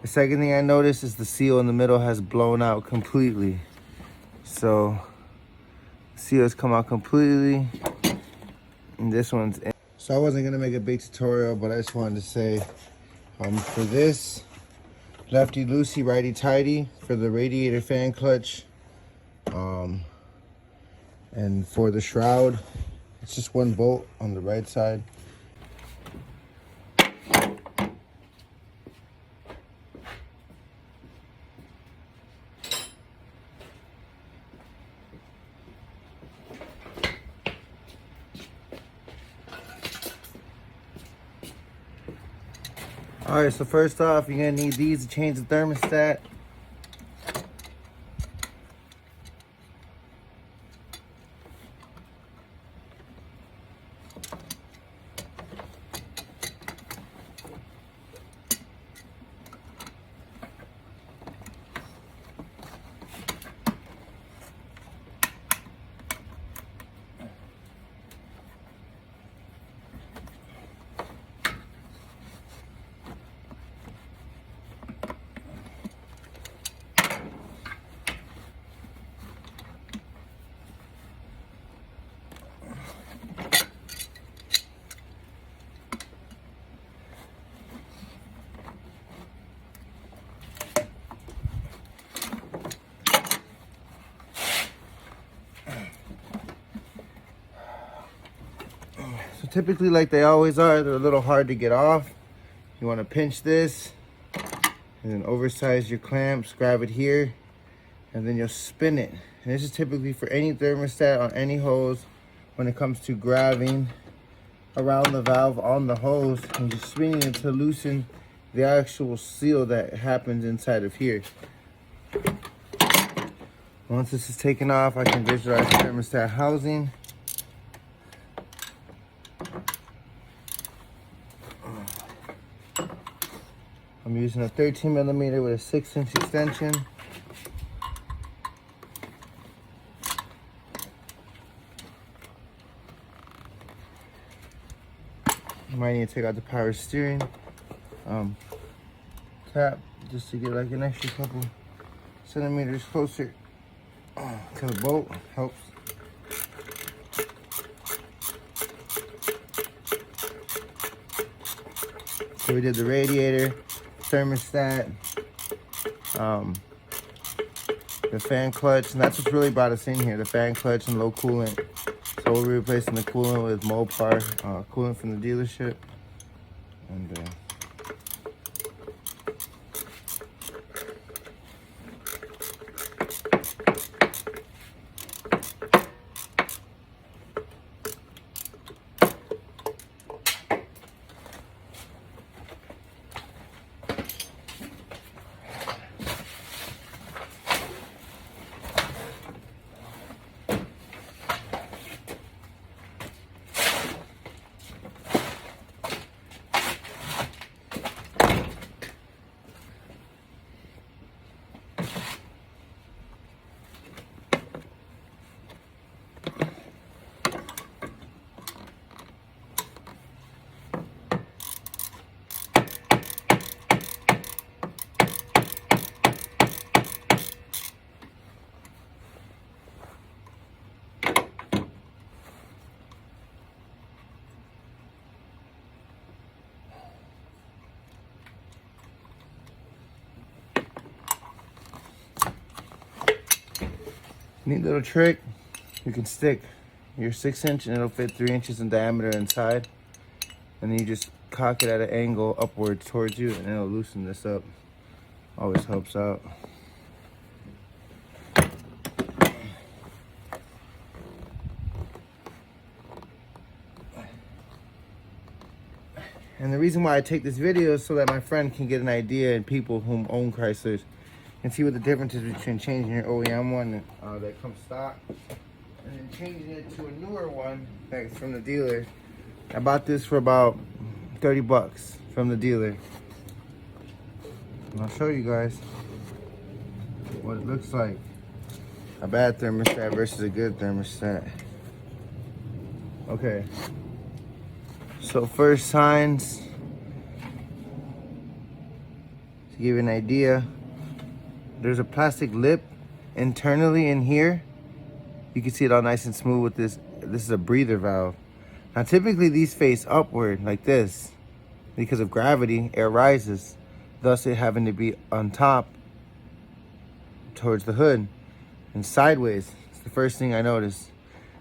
The second thing I noticed is the seal in the middle has blown out completely. So the seal has come out completely, and this one's in. So I wasn't gonna make a big tutorial, but I just wanted to say, for this, lefty loosey, righty tighty for the radiator fan clutch, and for the shroud, it's just one bolt on the right side. All right, so first off, you're gonna need these to change the thermostat. So typically, like they always are, they're a little hard to get off. You want to pinch this and then oversize your clamps, grab it here, and then you'll spin it. And this is typically for any thermostat on any hose when it comes to grabbing around the valve on the hose and just spinning it to loosen the actual seal that happens inside of here. Once this is taken off, I can visualize the thermostat housing. I'm using a 13 millimeter with a 6-inch extension. You might need to take out the power steering cap just to get like an extra couple centimeters closer to the bolt. Helps. So we did the radiator, thermostat, the fan clutch, and that's what's really brought us in here, the fan clutch and low coolant. So we'll be replacing the coolant with Mopar coolant from the dealership. And neat little trick, you can stick your 6-inch and it'll fit 3 inches in diameter inside. And then you just cock it at an angle upward towards you and it'll loosen this up. Always helps out. And the reason why I take this video is so that my friend can get an idea, and people who own Chryslers can see what the difference is between changing your OEM one that comes stock and then changing it to a newer one that's from the dealer. I bought this for about 30 bucks from the dealer. And I'll show you guys what it looks like. A bad thermostat versus a good thermostat. Okay. So first signs. give you an idea, there's a plastic lip internally in here. You can see it all nice and smooth with this. This is a breather valve. Now typically these face upward like this. Because of gravity, air rises, thus it having to be on top towards the hood and sideways. It's the first thing I noticed.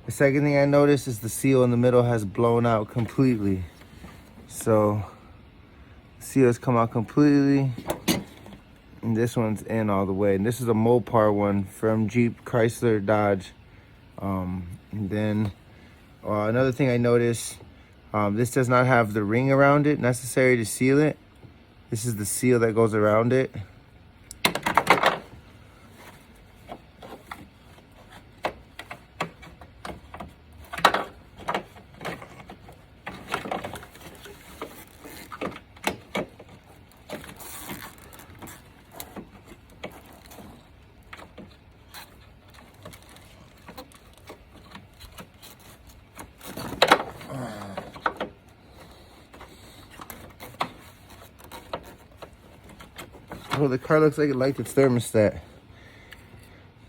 The second thing I noticed is the seal in the middle has blown out completely. So the seal has come out completely, and this one's in all the way. And this is a Mopar one from Jeep, Chrysler, Dodge. And then another thing I noticed, this does not have the ring around it necessary to seal it. This is the seal that goes around it. Oh, the car looks like it liked its thermostat.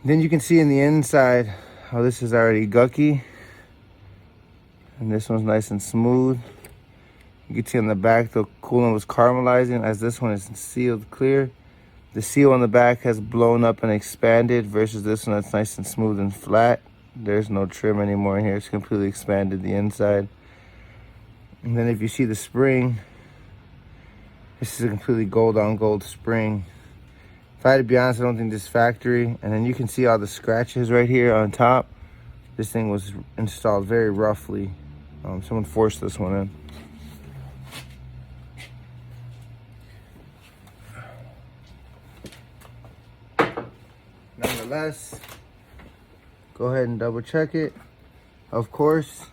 Then you can see in the inside how this is already gucky. And this one's nice and smooth. You can see on the back the coolant was caramelizing as this one is sealed clear. The seal on the back has blown up and expanded versus this one that's nice and smooth and flat. There's no trim anymore in here. It's completely expanded the inside. And then if you see the spring, this is a completely gold on gold spring. If I had to be honest, I don't think this is factory. And then you can see all the scratches right here on top. This thing was installed very roughly. Someone forced this one in. Nonetheless, go ahead and double check it. Of course,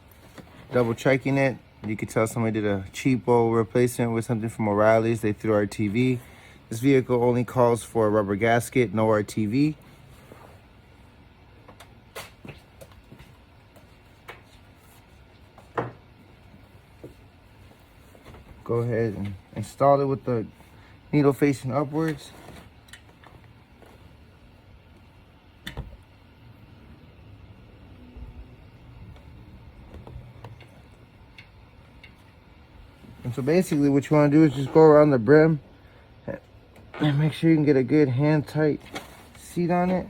double checking it, you could tell somebody did a cheapo replacement with something from O'Reilly's. They threw RTV. This vehicle only calls for a rubber gasket, no RTV. Go ahead and install it with the needle facing upwards. And so basically what you want to do is just go around the brim and make sure you can get a good hand tight seat on it.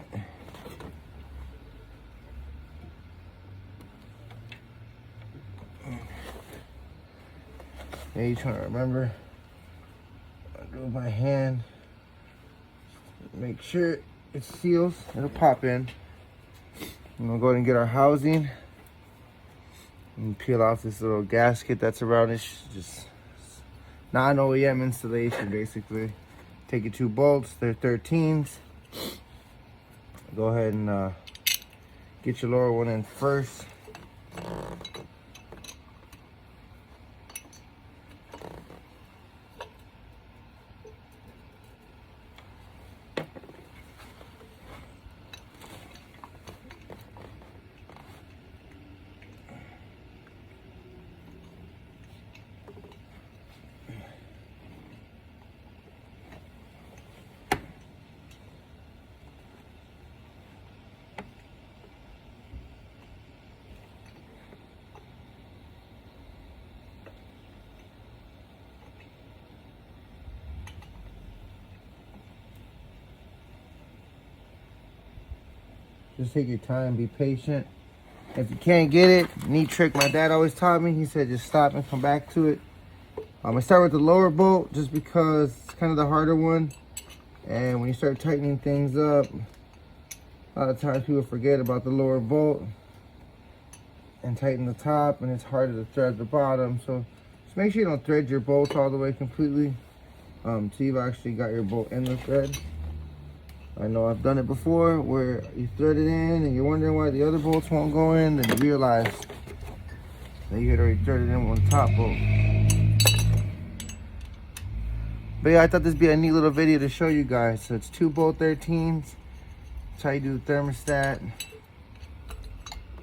Yeah, you trying to remember. I'll do it by hand. Make sure it seals. It'll pop in. And we'll go ahead and get our housing. And peel off this little gasket that's around it. Just non-OEM installation, basically. Take your 2 bolts. They're 13s. Go ahead and get your lower one in first. Just take your time, be patient. If you can't get it, neat trick my dad always taught me. He said just stop and come back to it. I start with the lower bolt just because it's kind of the harder one. And when you start tightening things up, a lot of times people forget about the lower bolt and tighten the top, and it's harder to thread the bottom. So just make sure you don't thread your bolts all the way completely till you've actually got your bolt in the thread. I know I've done it before where you thread it in and you're wondering why the other bolts won't go in, then you realize that you had already threaded in one top bolt. But yeah, I thought this would be a neat little video to show you guys. So it's 2 bolt 13s. That's how you do the thermostat.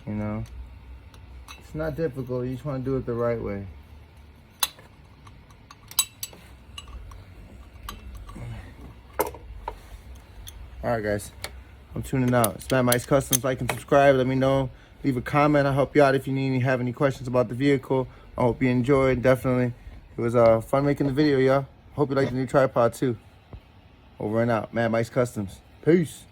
You know, it's not difficult. You just want to do it the right way. All right, guys. I'm tuning out. It's Mad Mike's Customs. Like and subscribe. Let me know. Leave a comment. I'll help you out if you have any questions about the vehicle. I hope you enjoyed. Definitely. It was fun making the video, y'all. Hope you like the new tripod, too. Over and out. Mad Mike's Customs. Peace.